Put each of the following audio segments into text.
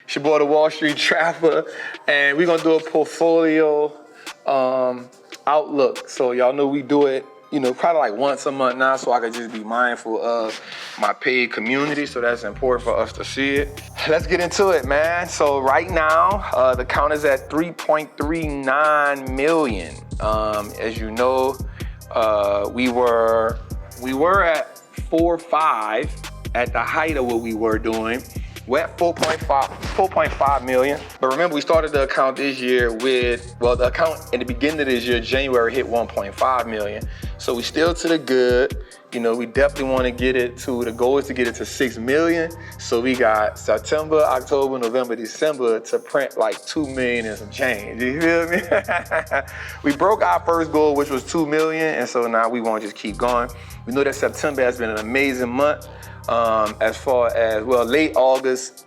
It's your boy, the Wall Street Trapper, and we're gonna do a portfolio outlook. So y'all know we do it, probably like once a month now, so I can just be mindful of my paid community. So that's important for us to see it. Let's get into it, man. So right now, the count is at 3.39 million. As you know, we were at 4.5 at the height of what we were doing. We're at 4.5 million. But remember, we started the account this year with, the account in the beginning of this year, January, hit 1.5 million. So we still to the good. We definitely want to get it to, the goal is to get it to 6 million. So we got September, October, November, December to print like 2 million and some change. You feel me? We broke our first goal, which was 2 million. And so now we want to just keep going. We know that September has been an amazing month. As far as, late August,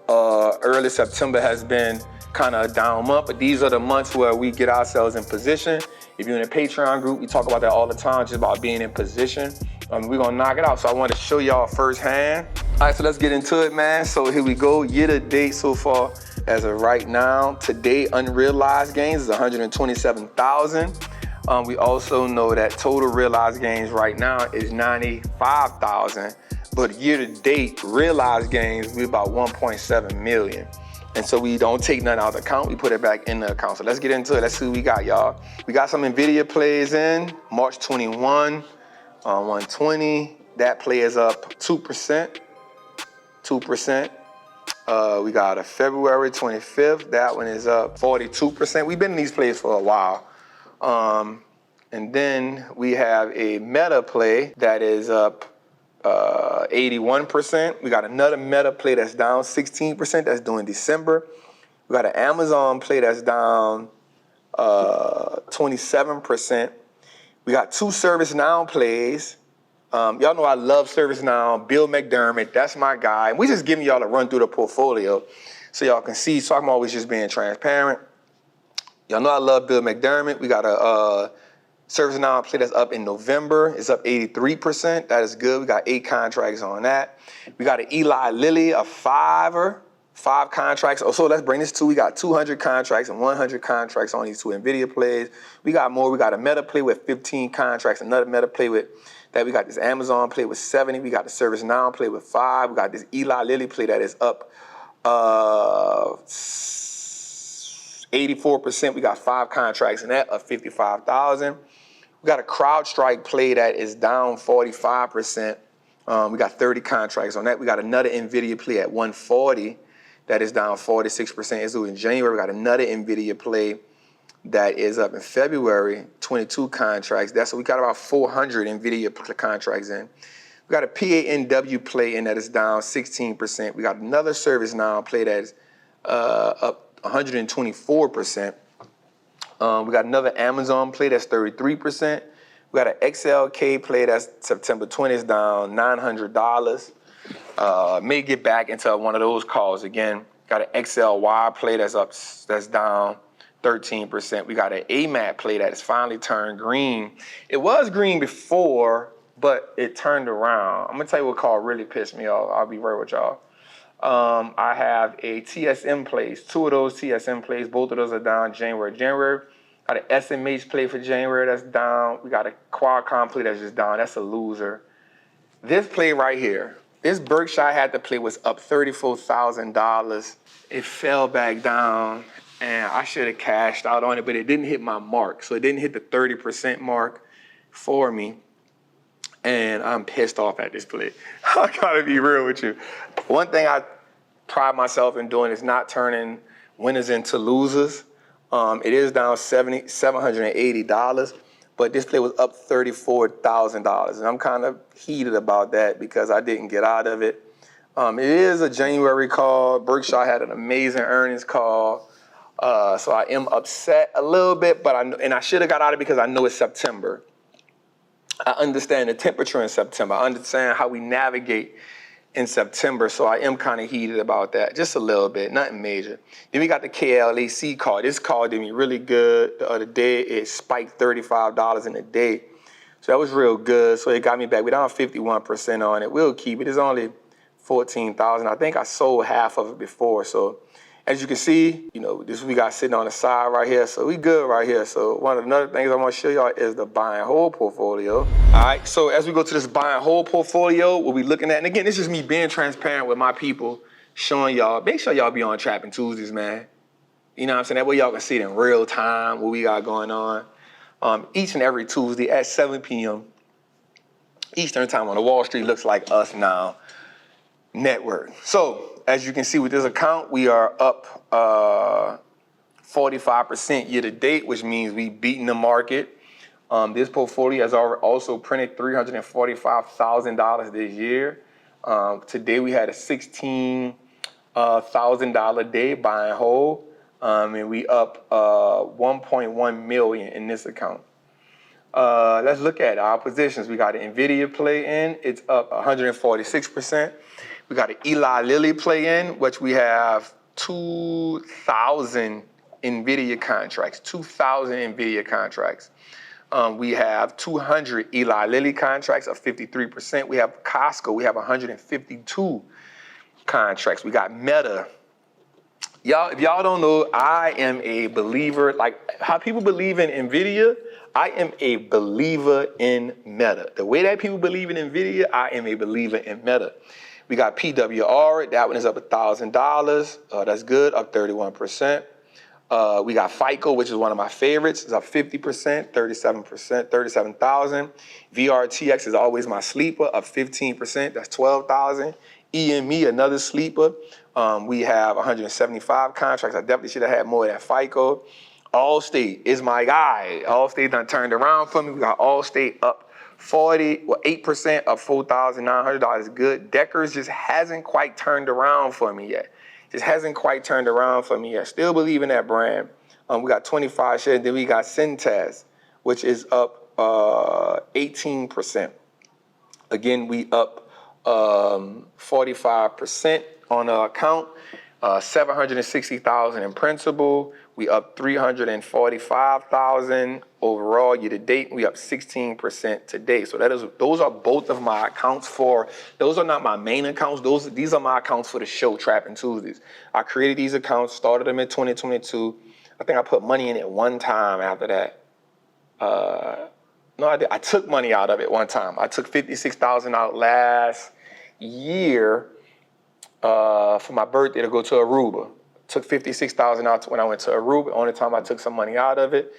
early September has been kind of a down month, but these are the months where we get ourselves in position. If you're in a Patreon group, we talk about that all the time, just about being in position. We're gonna knock it out. So I want to show y'all firsthand. All right, so let's get into it, man. So here we go. Year to date so far, as of right now, today unrealized gains is 127,000. We also know that total realized gains right now is 95,000. But year to date, realized gains, we're about 1.7 million. And so we don't take none out of the account, we put it back in the account. So let's get into it. Let's see what we got, y'all. We got some NVIDIA plays in, March 21, 120. That play is up 2%. We got a February 25th. That one is up 42%. We've been in these plays for a while. And then we have a Meta play that is up 81%. We got another Meta play that's down 16%. That's doing December. We got an Amazon play that's down 27%. We got two ServiceNow plays. Y'all know I love ServiceNow. Bill McDermott, that's my guy. And we just giving y'all a run through the portfolio so y'all can see. So I'm always just being transparent. Y'all know I love Bill McDermott. We got a ServiceNow play that's up in November. It's up 83%. That is good. We got 8 contracts on that. We got an Eli Lilly, a 5 contracts. Oh, so let's bring this to, we got 200 contracts and 100 contracts on these two NVIDIA plays. We got more. We got a Meta play with 15 contracts, another Meta play with that. We got this Amazon play with 70. We got the ServiceNow play with 5. We got this Eli Lilly play that is up 84%. We got 5 contracts in that of 55,000. We got a CrowdStrike play that is down 45%. We got 30 contracts on that. We got another NVIDIA play at 140 that is down 46%. It's due in January. We got another NVIDIA play that is up in February, 22 contracts. We got about 400 NVIDIA contracts in. We got a PANW play in that is down 16%. We got another ServiceNow play that is up 124%. We got another Amazon play that's 33%. We got an XLK play that's September 20th down $900. May get back into one of those calls again. Got an XLY play that's down 13%. We got an AMAT play that has finally turned green. It was green before, but it turned around. I'm gonna tell you what call really pissed me off. I'll be right with y'all. I have a TSM plays, 2 of those TSM plays, both of those are down January. Got an SMH play for January that's down. We got a Qualcomm play that's just down. That's a loser. This play right here, this Berkshire had to play was up $34,000. It fell back down and I should have cashed out on it, but it didn't hit my mark. So it didn't hit the 30% mark for me. And I'm pissed off at this play. I gotta be real with you. One thing I pride myself in doing is not turning winners into losers. It is down $780, but this play was up $34,000. And I'm kind of heated about that because I didn't get out of it. It is a January call. Berkshire had an amazing earnings call. So I am upset a little bit, but I should have got out of it because I know it's September. I understand the temperature in September. I understand how we navigate in September, so I am kind of heated about that, just a little bit, nothing major. Then we got the KLAC call. This call did me really good the other day. It spiked $35 in a day, so that was real good. So it got me back. We're down 51% on it. We'll keep it. It's only 14,000. I think I sold half of it before. So as you can see, this we got sitting on the side right here. So we good right here. So one of the other things I want to show y'all is the buy and hold portfolio. All right, so as we go to this buy and hold portfolio, we'll be looking at, and again, this is me being transparent with my people, showing y'all, make sure y'all be on Trapping Tuesdays, man. You know what I'm saying? That way y'all can see it in real time, what we got going on. Each and every Tuesday at 7 p.m. Eastern time on the Wall Street Looks Like Us Now network. So as you can see with this account, we are up 45% year to date, which means we beating the market. This portfolio has also printed $345,000 this year. Today we had a $16,000 day buy and hold, and we up 1.1 million in this account. Let's look at our positions. We got an NVIDIA play in. It's up 146%. We got an Eli Lilly play in, which we have 2,000 NVIDIA contracts. 2,000 NVIDIA contracts. We have 200 Eli Lilly contracts of 53%. We have Costco. We have 152 contracts. We got Meta. Y'all, if y'all don't know, I am a believer. Like how people believe in NVIDIA, I am a believer in Meta. The way that people believe in NVIDIA, I am a believer in Meta. We got PWR. That one is up $1,000. That's good, up 31%. We got FICO, which is one of my favorites. It's up 50%, 37,000. VRTX is always my sleeper, up 15%. That's 12,000. EME, another sleeper. We have 175 contracts. I definitely should have had more of that FICO. Allstate is my guy. Allstate done turned around for me. We got Allstate up 8%, up $4,900. Good. Deckers just hasn't quite turned around for me yet. Still believe in that brand. We got 25 shares. Then we got Cintas, which is up 18%. Again, we up 45% on our account. 760,000 in principal. We up 345,000 overall year to date. We up 16% today. So those are both of my accounts those are not my main accounts. These are my accounts for the show Trapping Tuesdays. I created these accounts, started them in 2022. I think I put money in it one time after that. No, I did. I took money out of it one time. I took 56,000 out last year for my birthday to go to Aruba. Took 56,000 out when I went to Aruba. Only time I took some money out of it.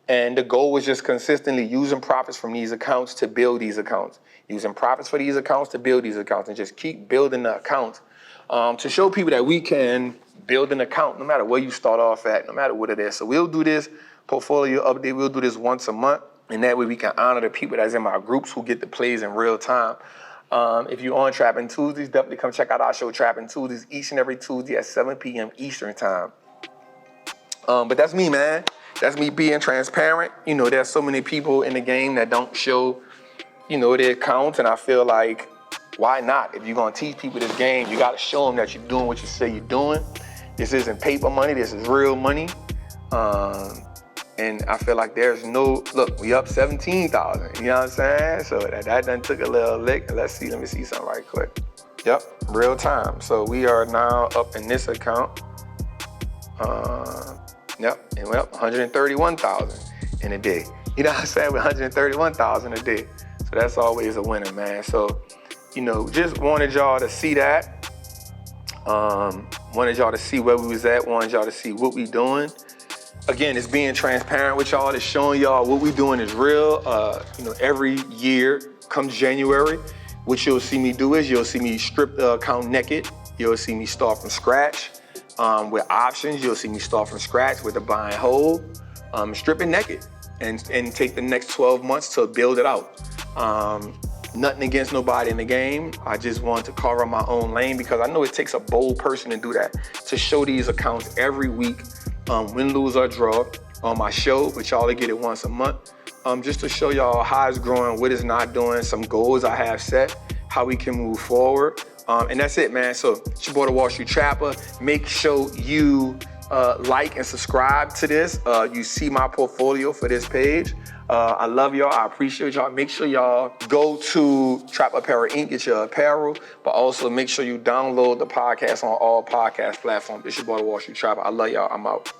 And the goal was just consistently using profits from these accounts to build these accounts. Using profits for these accounts to build these accounts and just keep building the accounts to show people that we can build an account no matter where you start off at, no matter what it is. So we'll do this portfolio update. We'll do this once a month. And that way we can honor the people that's in my groups who get the plays in real time. If you're on Trapping Tuesdays, definitely come check out our show Trapping Tuesdays each and every Tuesday at 7 p.m. Eastern time. But that's me, man. That's me being transparent. There's so many people in the game that don't show, their accounts. And I feel like, why not? If you're going to teach people this game, you got to show them that you're doing what you say you're doing. This isn't paper money. This is real money. And I feel like there's look, we up 17,000, you know what I'm saying? So that done took a little lick. Let me see something right quick. Yep, real time. So we are now up in this account. Yep, and we're up 131,000 in a day. You know what I'm saying? 131,000 a day. So that's always a winner, man. So, just wanted y'all to see that. Wanted y'all to see where we was at. Wanted y'all to see what we doing. Again, it's being transparent with y'all. It's showing y'all what we doing is real. Every year comes January, what you'll see me do is you'll see me strip the account naked. You'll see me start from scratch. With options, you'll see me start from scratch with the buy and hold, strip it naked and take the next 12 months to build it out. Nothing against nobody in the game. I just want to carve out my own lane because I know it takes a bold person to do that, to show these accounts every week. Win, lose, or draw on my show, which y'all get it once a month, just to show y'all how it's growing, what it's not doing, some goals I have set, how we can move forward. And that's it, man. So it's your boy, the Wall Street Trapper. Make sure you like and subscribe to this. You see my portfolio for this page. I love y'all. I appreciate y'all. Make sure y'all go to Trap Apparel Inc. Get your apparel, but also make sure you download the podcast on all podcast platforms. It's your boy, Wallstreet Trapper. I love y'all. I'm out.